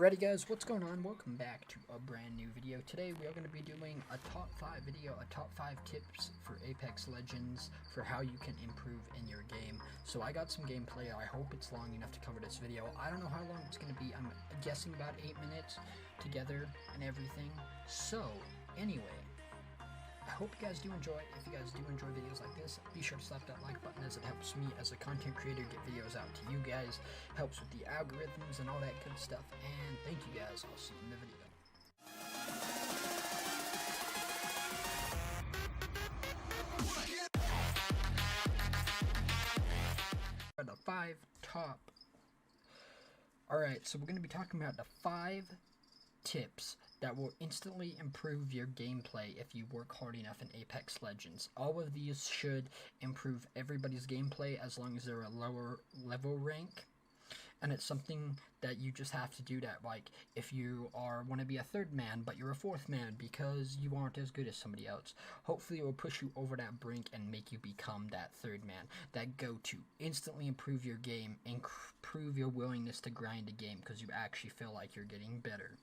Alrighty guys, what's going on? Welcome back to a brand new video. Today we are going to be doing a top 5 video, a top 5 tips for Apex Legends for how you can improve in your game. So I got some gameplay. I hope it's long enough to cover this video. I don't know how long it's going to be. I'm guessing about 8 minutes together and everything. So anyway, I hope you guys do enjoy it. If you guys do enjoy videos like this, be sure to slap that like button as it helps me as a content creator get videos out to you guys. Helps with the algorithms and all that good stuff. And thank you guys. I'll see you in the video. The 5 top. Alright, so we're going to be talking about the 5 tips that will instantly improve your gameplay if you work hard enough in Apex Legends. All of these should improve everybody's gameplay as long as they're a lower level rank. And it's something that you just have to do that, like, if you want to be a 3rd man, but you're a 4th man because you aren't as good as somebody else. Hopefully it will push you over that brink and make you become that 3rd man, that go-to. Instantly improve your game, improve your willingness to grind a game because you actually feel like you're getting better.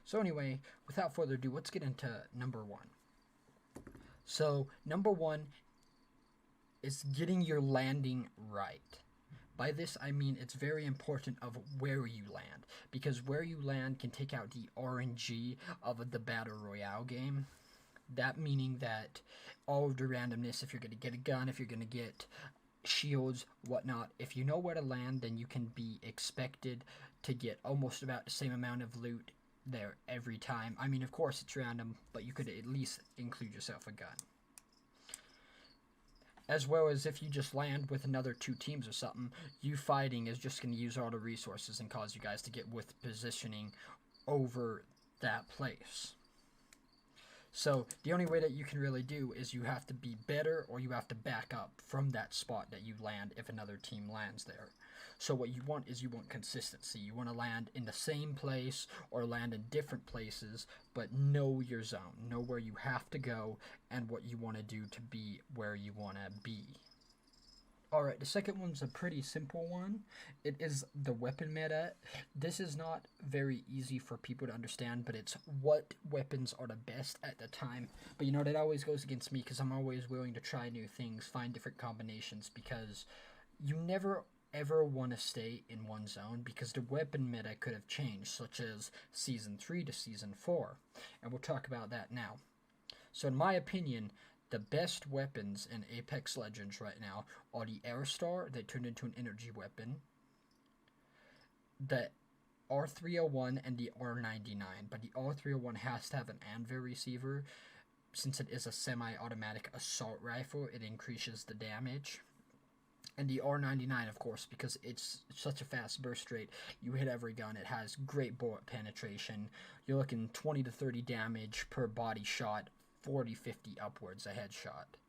So anyway, without further ado, let's get into number 1. So, number 1 is getting your landing right. By this, I mean it's very important of where you land, because where you land can take out the RNG of the Battle Royale game. That meaning that all of the randomness, if you're going to get a gun, if you're going to get shields, whatnot, if you know where to land, then you can be expected to get almost about the same amount of loot there every time. I mean, of course it's random, but you could at least include yourself a gun. As well as if you just land with another 2 teams or something, you fighting is just going to use all the resources and cause you guys to get with positioning over that place. So the only way that you can really do is you have to be better, or you have to back up from that spot that you land if another team lands there. So what you want is you want consistency. You want to land in the same place or land in different places, but know your zone. Know where you have to go and what you want to do to be where you want to be. Alright, the second one's a pretty simple one. It is the weapon meta. This is not very easy for people to understand, but it's what weapons are the best at the time. But you know, that always goes against me because I'm always willing to try new things, find different combinations, because you never ever want to stay in one zone because the weapon meta could have changed, such as Season 3 to Season 4. And we'll talk about that now. So in my opinion, the best weapons in Apex Legends right now are the Airstar that turned into an energy weapon, the R301 and the R99, but the R301 has to have an anvil receiver. Since it is a semi-automatic assault rifle, it increases the damage. And the R99, of course, because it's such a fast burst rate, you hit every gun, it has great bullet penetration. You're looking 20 to 30 damage per body shot, 40-50 upwards a headshot.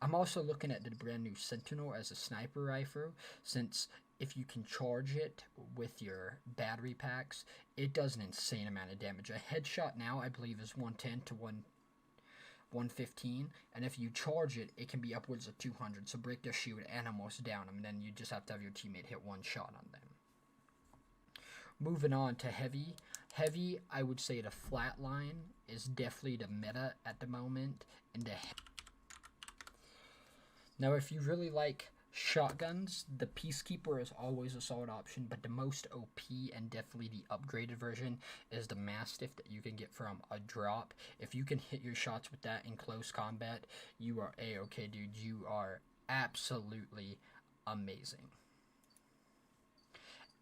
I'm also looking at the brand new Sentinel as a sniper rifle, since if you can charge it with your battery packs, it does an insane amount of damage. A headshot now, I believe, is 110 to 115, and if you charge it, it can be upwards of 200, so break their shield and almost down them, and then you just have to have your teammate hit one shot on them. Moving on to heavy. Heavy, I would say the flatline is definitely the meta at the moment. Now, if you really like shotguns, the Peacekeeper is always a solid option, but the most OP and definitely the upgraded version is the Mastiff that you can get from a drop. If you can hit your shots with that in close combat, you are A-okay, dude. You are absolutely amazing.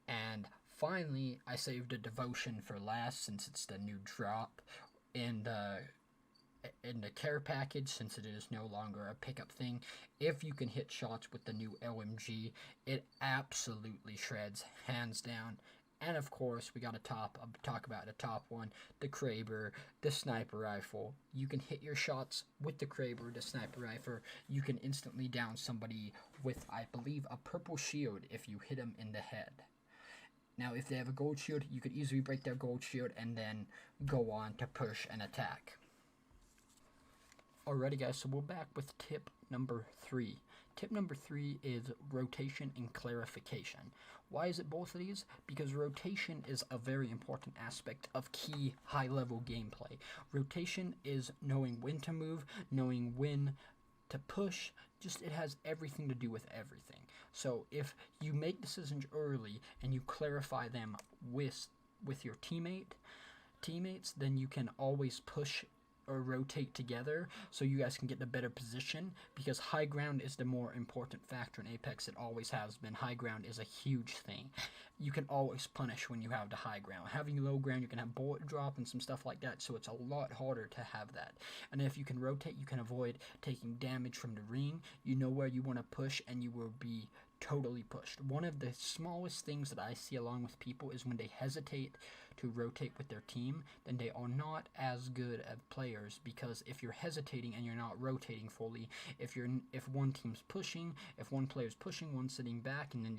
And finally, I saved a Devotion for last since it's the new drop in the care package, since it is no longer a pickup thing. If you can hit shots with the new LMG, it absolutely shreds, hands down. And of course, we got to talk about the top one, the Kraber, the sniper rifle. You can hit your shots with the Kraber, the sniper rifle. You can instantly down somebody with, I believe, a purple shield if you hit them in the head. Now, if they have a gold shield, you could easily break their gold shield and then go on to push and attack. Alrighty guys, so we're back with tip number 3. Tip number 3 is rotation and clarification. Why is it both of these? Because rotation is a very important aspect of key high-level gameplay. Rotation is knowing when to move, knowing when to push. Just it has everything to do with everything. So if you make decisions early and you clarify them with your teammates, then you can always push or rotate together so you guys can get in a better position, because high ground is the more important factor in Apex. It always has been. High ground is a huge thing. You can always punish when you have the high ground. Having low ground, you can have bullet drop and some stuff like that, so it's a lot harder to have that. And if you can rotate, you can avoid taking damage from the ring. You know where you want to push, and you will be totally pushed. One of the smallest things that I see along with people is when they hesitate to rotate with their team, then they are not as good at players, because if you're hesitating and you're not rotating fully, if one team's pushing, if one player's pushing, one's sitting back, and then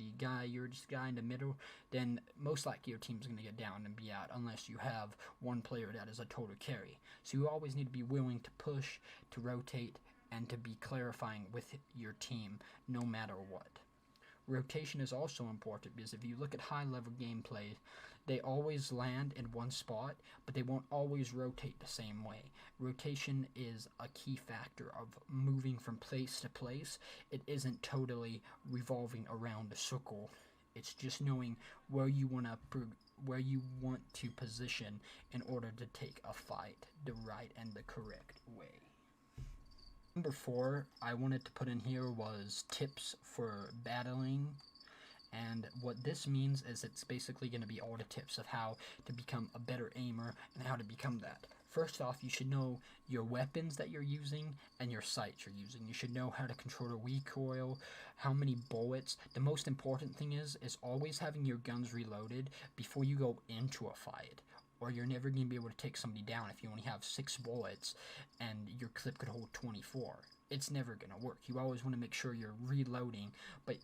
you're just guy in the middle, then most likely your team's going to get down and be out unless you have one player that is a total carry. So you always need to be willing to push, to rotate, and to be clarifying with your team no matter what. Rotation is also important, because if you look at high-level gameplay, they always land in one spot, but they won't always rotate the same way. Rotation is a key factor of moving from place to place. It isn't totally revolving around a circle. It's just knowing where you want to position in order to take a fight the right and the correct way. Number 4 I wanted to put in here was tips for battling, and what this means is it's basically going to be all the tips of how to become a better aimer and how to become that. First off, you should know your weapons that you're using and your sights you're using. You should know how to control the recoil, how many bullets. The most important thing is always having your guns reloaded before you go into a fight, or you're never going to be able to take somebody down if you only have 6 bullets and your clip could hold 24. It's never going to work. You always want to make sure you're reloading, but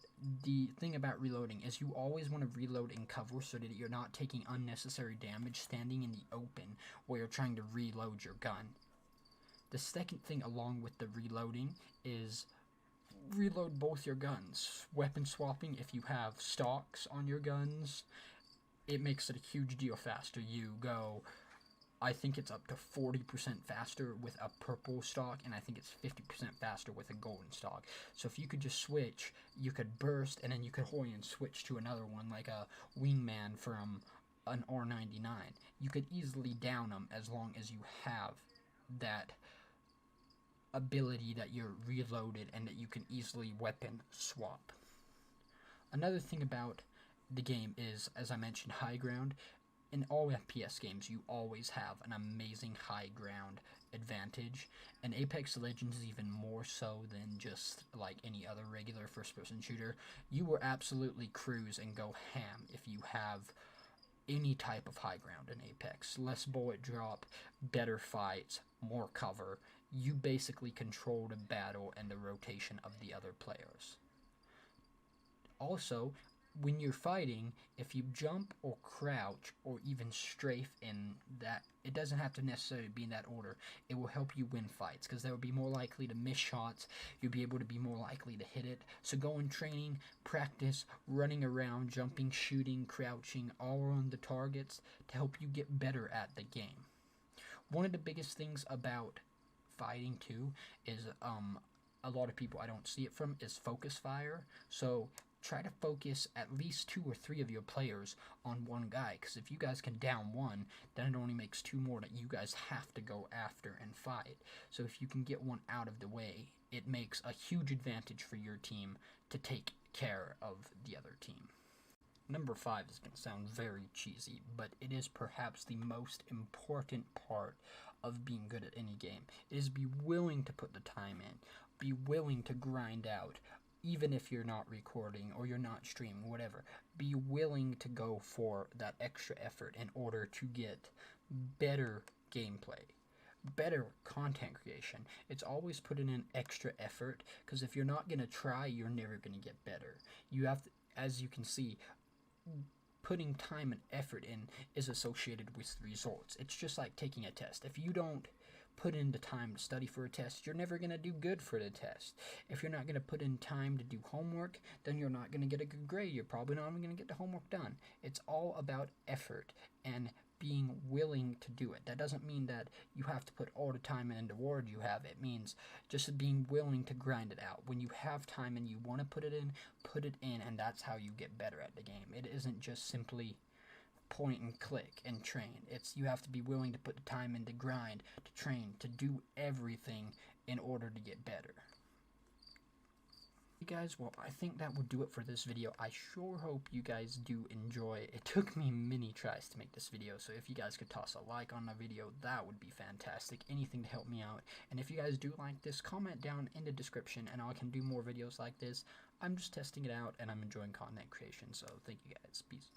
the thing about reloading is you always want to reload in cover so that you're not taking unnecessary damage standing in the open where you're trying to reload your gun. The second thing along with the reloading is reload both your guns. Weapon swapping, if you have stocks on your guns, it makes it a huge deal faster. You go, I think it's up to 40% faster with a purple stock, and I think it's 50% faster with a golden stock. So if you could just switch, you could burst, and then you could hurry and switch to another one, like a wingman from an R99. You could easily down them as long as you have that ability that you're reloaded and that you can easily weapon swap. Another thing about the game is, as I mentioned, high ground. In all FPS games, you always have an amazing high ground advantage, and Apex Legends is even more so than just like any other regular first-person shooter. You will absolutely cruise and go ham if you have any type of high ground in Apex. Less bullet drop, better fights, more cover. You basically control the battle and the rotation of the other players. Also, when you're fighting, if you jump or crouch or even strafe in that, it doesn't have to necessarily be in that order, it will help you win fights, because they will be more likely to miss shots, you'll be able to be more likely to hit it. So go in training, practice running around, jumping, shooting, crouching, all on the targets to help you get better at the game. One of the biggest things about fighting too is, a lot of people I don't see it from, is focus fire. So try to focus at least 2 or 3 of your players on one guy, because if you guys can down one, then it only makes 2 more that you guys have to go after and fight. So if you can get one out of the way, it makes a huge advantage for your team to take care of the other team. Number 5 is going to sound very cheesy, but it is perhaps the most important part of being good at any game. It is be willing to put the time in, be willing to grind out. Even if you're not recording or you're not streaming, whatever, be willing to go for that extra effort in order to get better gameplay, better content creation. It's always putting in extra effort, because if you're not going to try, you're never going to get better. You have to, as you can see, putting time and effort in is associated with results. It's just like taking a test. If you don't put in the time to study for a test, you're never going to do good for the test. If you're not going to put in time to do homework, then you're not going to get a good grade. You're probably not even going to get the homework done. It's all about effort and being willing to do it. That doesn't mean that you have to put all the time in the word you have. It means just being willing to grind it out. When you have time and you want to put it in, and that's how you get better at the game. It isn't just simply point and click and train. It's you have to be willing to put the time in to grind, to train, to do everything in order to get better. Hey guys, well, I think that will do it for this video. I sure hope you guys do enjoy. It took me many tries to make this video, so if you guys could toss a like on the video, that would be fantastic. Anything to help me out. And if you guys do like this, comment down in the description and I can do more videos like this. I'm just testing it out and I'm enjoying content creation, so thank you guys. Peace.